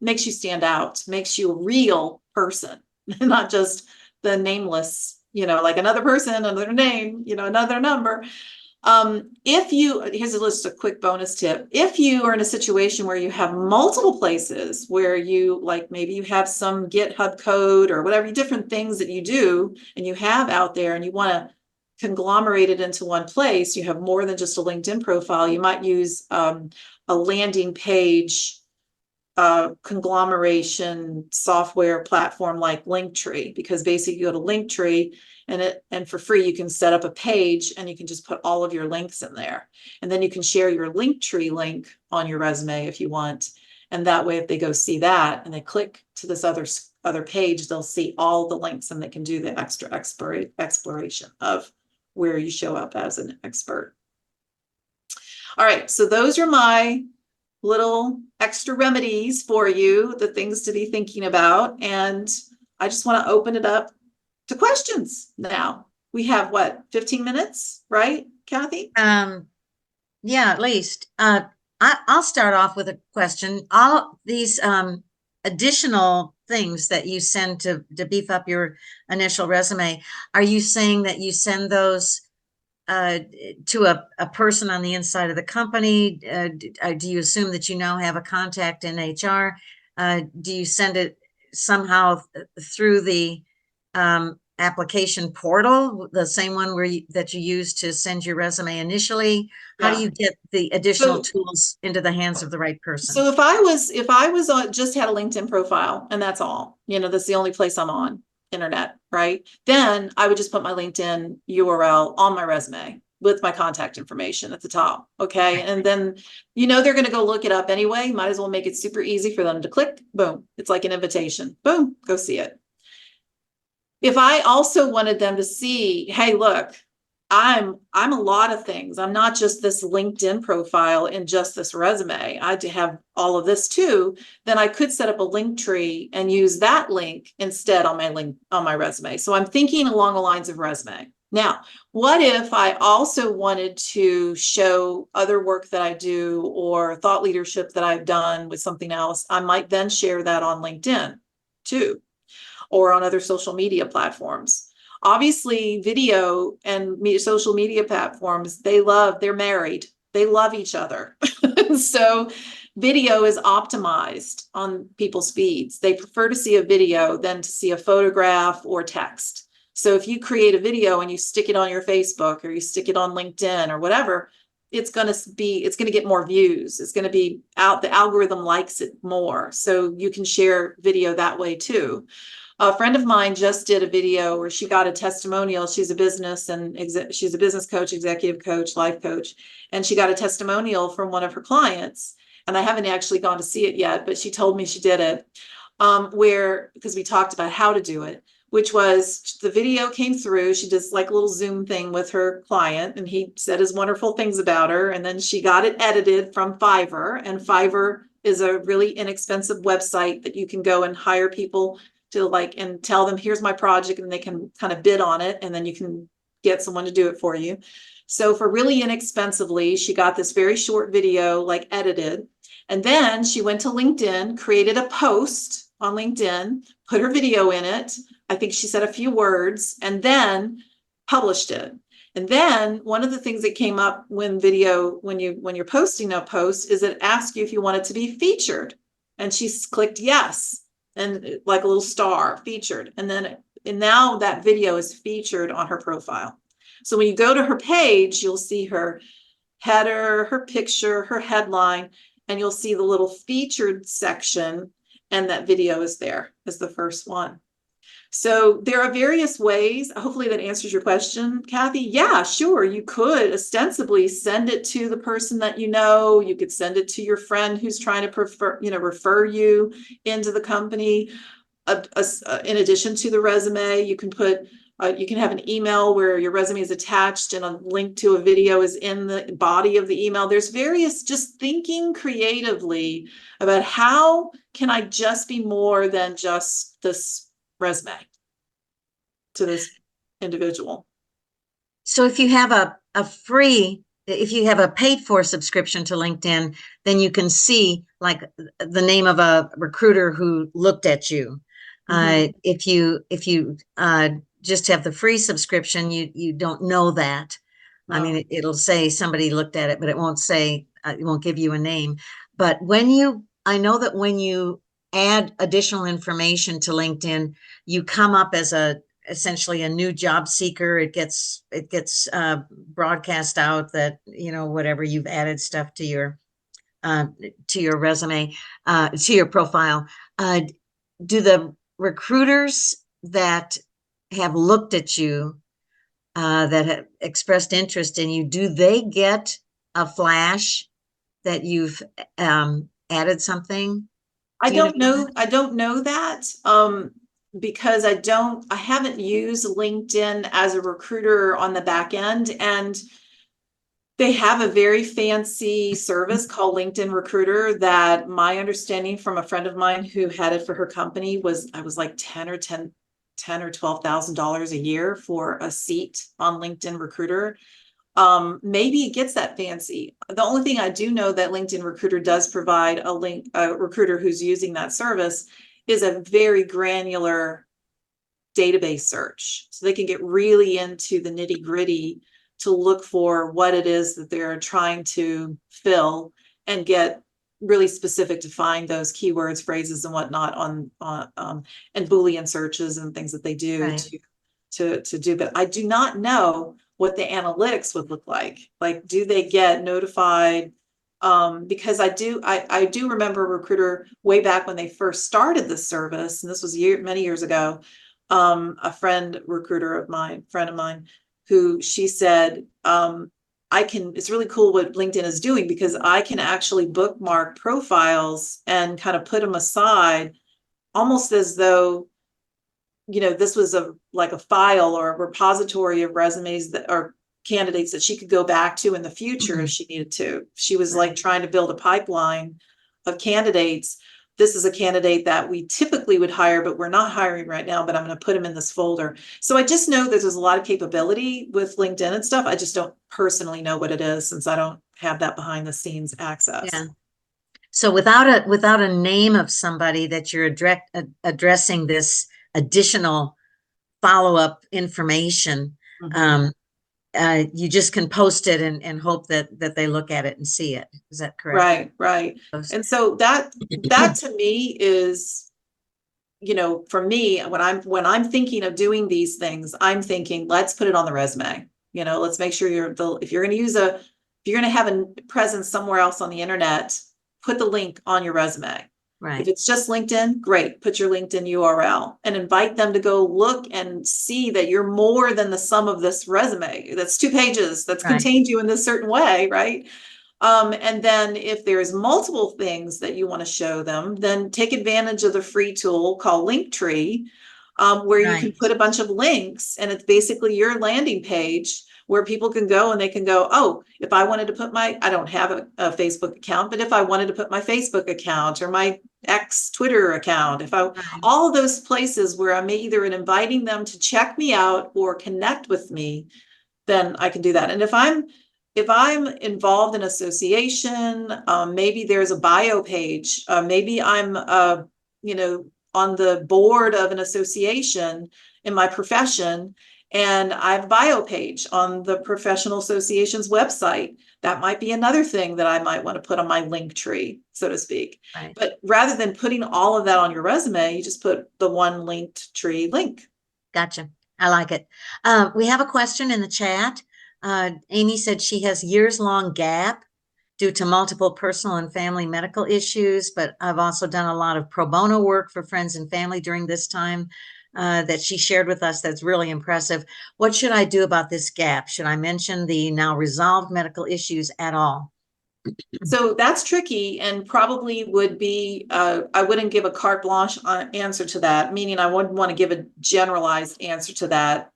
makes you stand out, makes you a real person, not just the nameless, like another person, another name, another number. Here's a quick bonus tip. If you are in a situation where you have multiple places where maybe you have some GitHub code or whatever different things that you do and you have out there and you want to conglomerate it into one place, you have more than just a LinkedIn profile. You might use a landing page conglomeration software platform like Linktree, because basically you go to Linktree and for free you can set up a page and you can just put all of your links in there, and then you can share your Linktree link on your resume if you want, and that way if they go see that and they click to this other page, they'll see all the links and they can do the extra exploration of where you show up as an expert. All right, so those are my little extra remedies for you, the things to be thinking about. And I just want to open it up to questions now. We have 15 minutes, right, Kathy? Yeah, at least. I'll start off with a question. All these additional things that you send to beef up your initial resume, are you saying that you send those to a person on the inside of the company? Do you assume that you now have a contact in HR? Do you send it somehow through the application portal, the same one that you use to send your resume initially? How do you get the additional tools into the hands of the right person? So if I was just had a LinkedIn profile and that's all, that's the only place I'm on internet, right? Then I would just put my LinkedIn URL on my resume with my contact information at the top. Okay. And then, they're going to go look it up anyway. Might as well make it super easy for them to click. Boom. It's like an invitation. Boom. Go see it. If I also wanted them to see, hey, look, I'm a lot of things. I'm not just this LinkedIn profile and just this resume. I do have all of this too. Then I could set up a link tree and use that link instead on my resume. So I'm thinking along the lines of resume. Now, what if I also wanted to show other work that I do or thought leadership that I've done with something else? I might then share that on LinkedIn too, or on other social media platforms. Obviously, video and social media platforms, they're married, they love each other. So video is optimized on people's feeds. They prefer to see a video than to see a photograph or text. So if you create a video and you stick it on your Facebook or you stick it on LinkedIn or whatever, it's going to get more views. It's going to be out, the algorithm likes it more. So you can share video that way too. A friend of mine just did a video where she got a testimonial. She's a business she's a business coach, executive coach, life coach, and she got a testimonial from one of her clients. And I haven't actually gone to see it yet, but she told me she did it. Because we talked about how to do it, which was the video came through. She does like a little Zoom thing with her client, and he said his wonderful things about her. And then she got it edited from Fiverr, and Fiverr is a really inexpensive website that you can go and hire people to and tell them, here's my project, and they can kind of bid on it, and then you can get someone to do it for you. So for really inexpensively, she got this very short video edited, and then she went to LinkedIn, created a post on LinkedIn, put her video in it. I think she said a few words, and then published it. And then one of the things that came up when you're posting a post is it asks you if you want it to be featured. And she clicked yes, and like a little star, featured. And now that video is featured on her profile. So when you go to her page, you'll see her header, her picture, her headline, and you'll see the little featured section, and that video is there as the first one. So there are various ways. Hopefully that answers your question, Kathy. Yeah, sure. You could ostensibly send it to the person that you know. You could send it to your friend who's trying to refer you into the company. In addition to the resume, you can have an email where your resume is attached and a link to a video is in the body of the email. There's various, just thinking creatively about how can I just be more than just this resume to this individual. So if you have if you have a paid for subscription to LinkedIn, then you can see the name of a recruiter who looked at you. Mm-hmm. If you just have the free subscription, you don't know that. No. I mean, it'll say somebody looked at it, but it won't say, it won't give you a name. But I know that when you add additional information to LinkedIn, you come up as essentially a new job seeker. It gets broadcast out that, whatever you've added stuff to your resume, to your profile. Do the recruiters that have looked at you, that have expressed interest in you, do they get a flash that you've added something? I don't know that. Because I haven't used LinkedIn as a recruiter on the back end, and they have a very fancy service called LinkedIn Recruiter that my understanding from a friend of mine who had it for her company was like $10 or $12,000 a year for a seat on LinkedIn Recruiter. Maybe it gets that fancy. The only thing I do know that LinkedIn Recruiter does provide a recruiter who's using that service is a very granular database search. So they can get really into the nitty gritty to look for what it is that they're trying to fill and get really specific to find those keywords, phrases, and whatnot on and Boolean searches and things that they do. Right. to do. But I do not know what the analytics would look like. Like, do they get notified? Because I do remember a recruiter way back when they first started this service, and this was many years ago. A friend of mine, who she said, it's really cool what LinkedIn is doing, because I can actually bookmark profiles and kind of put them aside, almost as though, this was a file or a repository of resumes that are candidates that she could go back to in the future if she needed to. She was like trying to build a pipeline of candidates. This is a candidate that we typically would hire, but we're not hiring right now, but I'm going to put him in this folder. So I just know that there's a lot of capability with LinkedIn and stuff. I just don't personally know what it is since I don't have that behind the scenes access. Yeah. So without a name of somebody that you're addressing this additional follow-up information, you just can post it and hope that they look at it and see it. Is that correct? Right. And so that to me is, you know, for me, when I'm thinking of doing these things, I'm thinking, let's put it on the resume. You know, let's make sure if you're going to have a presence somewhere else on the internet, put the link on your resume. Right. If it's just LinkedIn, great. Put your LinkedIn URL and invite them to go look and see that you're more than the sum of this resume. That's 2 pages that's contained you in this certain way, right? And then if there's multiple things that you want to show them, then take advantage of the free tool called Linktree, where you can put a bunch of links, and it's basically your landing page where people can go and they can go, oh, if I wanted to put I don't have a Facebook account, but if I wanted to put my Facebook account or my X Twitter account, all of those places where I'm either inviting them to check me out or connect with me, then I can do that. And if I'm involved in association, maybe there's a bio page, maybe I'm, on the board of an association in my profession, and I have a bio page on the professional association's website. That might be another thing that I might want to put on my link tree, so to speak. Right. But rather than putting all of that on your resume, you just put the one linked tree link. Gotcha. I like it. We have a question in the chat. Amy said she has years-long gap due to multiple personal and family medical issues, but I've also done a lot of pro bono work for friends and family during this time that she shared with us. That's really impressive. What should I do about this gap? Should I mention the now resolved medical issues at all? So that's tricky, and probably would be, I wouldn't give a carte blanche answer to that, meaning I wouldn't want to give a generalized answer to that.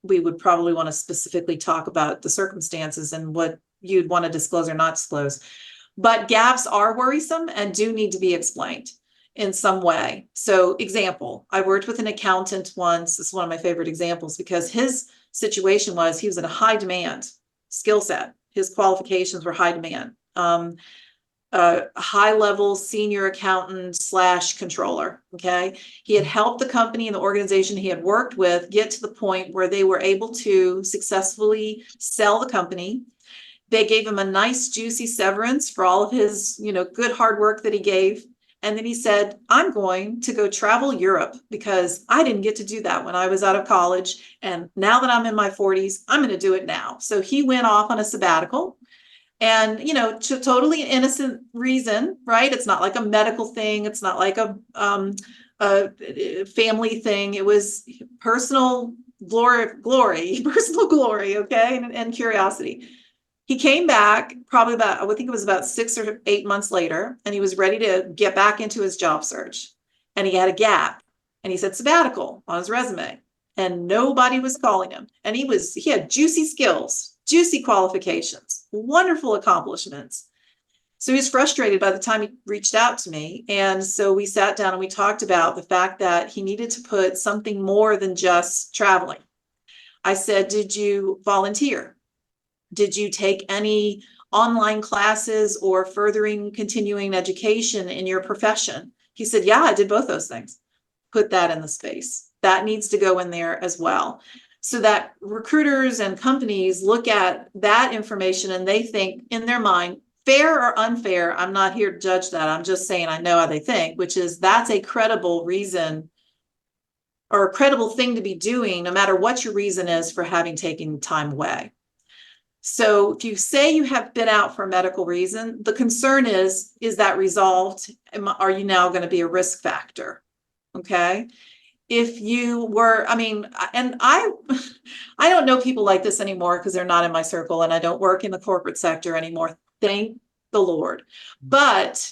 We would probably want to specifically talk about the circumstances and what you'd want to disclose or not disclose. But gaps are worrisome and do need to be explained in some way. So example, I worked with an accountant once. This is one of my favorite examples because his situation was he was in a high demand skill set. His qualifications were high demand. High level senior accountant / controller. Okay. He had helped the company and the organization he had worked with get to the point where they were able to successfully sell the company. They gave him a nice juicy severance for all of his, good hard work that he gave. And then he said, I'm going to go travel Europe because I didn't get to do that when I was out of college. And now that I'm in my 40s, I'm going to do it now. So he went off on a sabbatical. And, to totally innocent reason, right? It's not like a medical thing. It's not like a family thing. It was personal glory, personal glory, okay, and curiosity. He came back probably I think it was about 6 or 8 months later, and he was ready to get back into his job search. And he had a gap, and he said sabbatical on his resume, and nobody was calling him. And he had juicy skills, juicy qualifications, wonderful accomplishments. So he was frustrated by the time he reached out to me. And so we sat down and we talked about the fact that he needed to put something more than just traveling. I said, did you volunteer? Did you take any online classes or continuing education in your profession? He said, yeah, I did both those things. Put that in the space. That needs to go in there as well. So that recruiters and companies look at that information and they think in their mind, fair or unfair, I'm not here to judge that. I'm just saying I know how they think, which is that's a credible reason or a credible thing to be doing, no matter what your reason is for having taken time away. So if you say you have been out for a medical reason, the concern is that resolved? Are you now going to be a risk factor? Okay. If you were, and I don't know people like this anymore because they're not in my circle and I don't work in the corporate sector anymore. Thank the Lord. But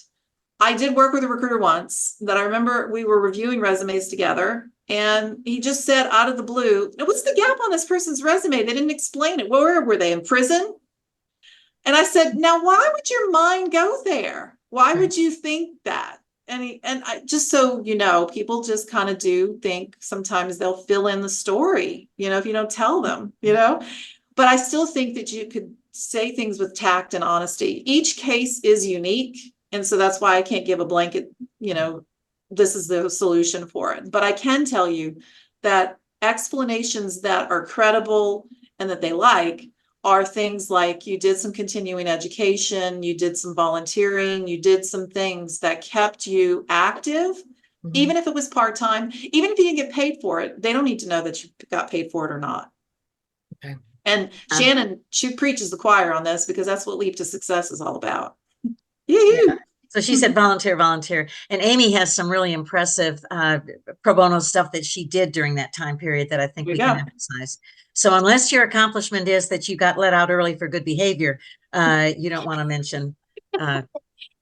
I did work with a recruiter once that I remember we were reviewing resumes together And he just said out of the blue, what's the gap on this person's resume? They didn't explain it. Where were they, in prison? And I said, now, why would your mind go there? Why would you think that? Just so you know, people just kind of do think sometimes they'll fill in the story, if you don't tell them, but I still think that you could say things with tact and honesty. Each case is unique. And so that's why I can't give a blanket, this is the solution for it. But I can tell you that explanations that are credible and that they like are things like you did some continuing education, you did some volunteering, you did some things that kept you active, even if it was part-time, even if you didn't get paid for it. They don't need to know that you got paid for it or not. Okay. And Shannon, she preaches the choir on this because that's what Leap to Success is all about. Yeah. So she said volunteer. And Amy has some really impressive pro bono stuff that she did during that time period that I think we can emphasize. So unless your accomplishment is that you got let out early for good behavior, you don't want to mention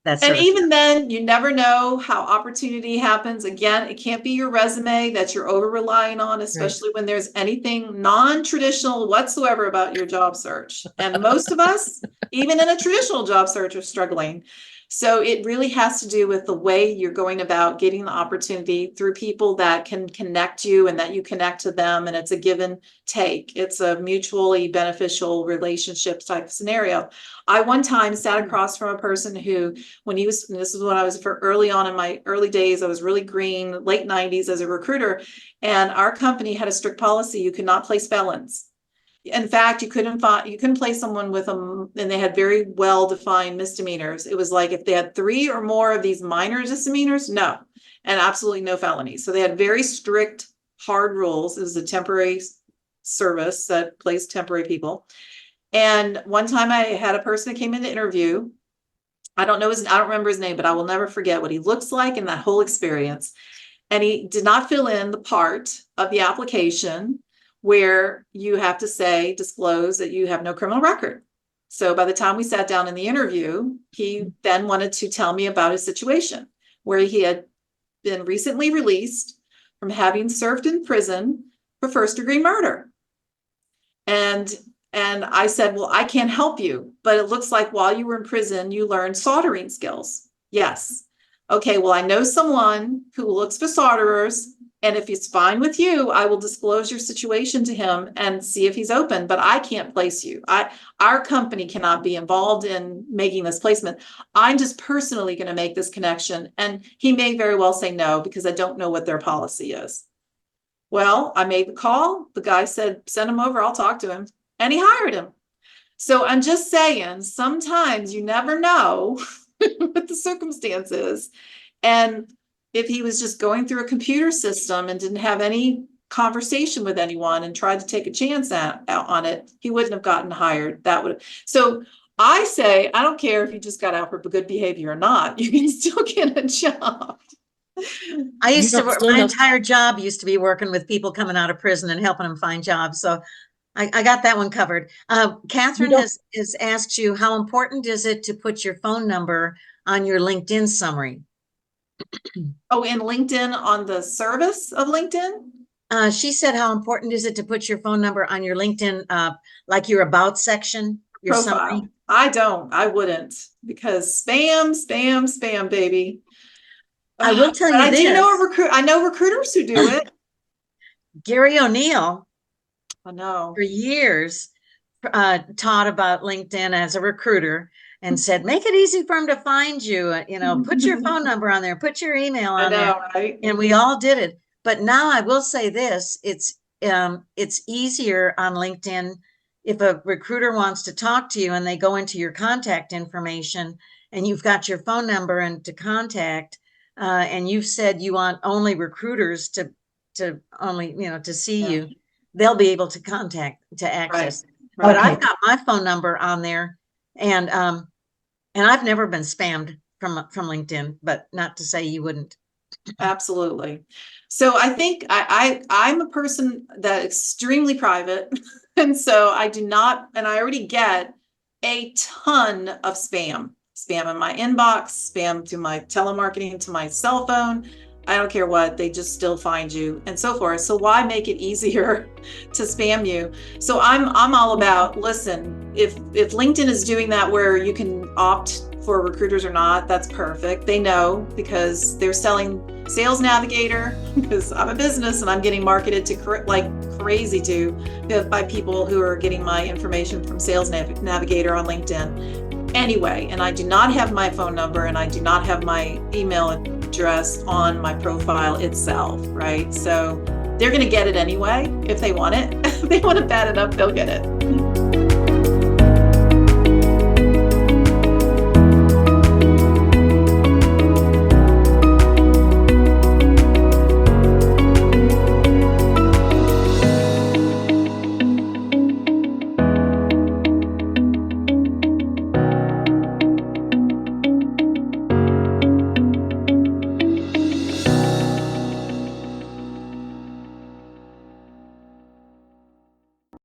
that sort And of even stuff. then, you never know how opportunity happens. Again, it can't be your resume that you're over relying on, especially when there's anything non-traditional whatsoever about your job search. And most of us, even in a traditional job search, are struggling. So it really has to do with the way you're going about getting the opportunity through people that can connect you and that you connect to them. And it's a give and take. It's a mutually beneficial relationship type scenario. I one time sat across from a person who, this is when I was early on in my early days, I was really green, late 90s as a recruiter. And our company had a strict policy. You could not place felons. In fact, you couldn't place someone with them, and they had very well-defined misdemeanors. It was like if they had 3 or more of these minor misdemeanors, no, and absolutely no felonies. So they had very strict, hard rules. It was a temporary service that placed temporary people. And one time I had a person that came in to interview. I don't remember his name, but I will never forget what he looks like in that whole experience. And he did not fill in the part of the application where you have to disclose that you have no criminal record. So by the time we sat down in the interview, he then wanted to tell me about his situation, where he had been recently released from having served in prison for first-degree murder. And I said, well, I can't help you, but it looks like while you were in prison, you learned soldering skills. Yes. Okay, well, I know someone who looks for solderers, and if it's fine with you, I will disclose your situation to him and see if he's open, but I can't place you. Our company cannot be involved in making this placement. I'm just personally going to make this connection, and he may very well say no because I don't know what their policy is. Well, I made the call. The guy said, send him over, I'll talk to him. And he hired him. So I'm just saying, sometimes you never know what the circumstance is. And if he was just going through a computer system and didn't have any conversation with anyone and tried to take a chance on it, he wouldn't have gotten hired. So I say, I don't care if you just got out for good behavior or not, you can still get a job. I used to work, my entire job used to be working with people coming out of prison and helping them find jobs. So I got that one covered. Catherine has asked you, how important is it to put your phone number on your LinkedIn summary? Oh, in LinkedIn, on the service of LinkedIn? She said, how important is it to put your phone number on your LinkedIn, like your about section, your profile? summary? I wouldn't, because spam, baby. I will tell you I this. I know recruiters who do it. Gary O'Neill, I know, for years, taught about LinkedIn as a recruiter and said, make it easy for them to find you. Put your phone number on there, put your email on there. Right? And we all did it. But now I will say this, it's easier on LinkedIn if a recruiter wants to talk to you and they go into your contact information and you've got your phone number and to contact, and you've said you want only recruiters to see you, they'll be able to access. Right. But I've got my phone number on there, and I've never been spammed from LinkedIn, but not to say you wouldn't. Absolutely. So I think I'm a person that extremely private. And so I do not, and I already get a ton of spam in my inbox, spam to my telemarketing, to my cell phone. I don't care what, they just still find you and so forth. So why make it easier to spam you? So I'm all about, listen, if LinkedIn is doing that where you can opt for recruiters or not, that's perfect. They know because they're selling Sales Navigator because I'm a business and I'm getting marketed to like crazy by people who are getting my information from Sales Navigator on LinkedIn. Anyway, and I do not have my phone number and I do not have my email address on my profile itself, right? So they're going to get it anyway if they want it. If they want it bad enough, they'll get it.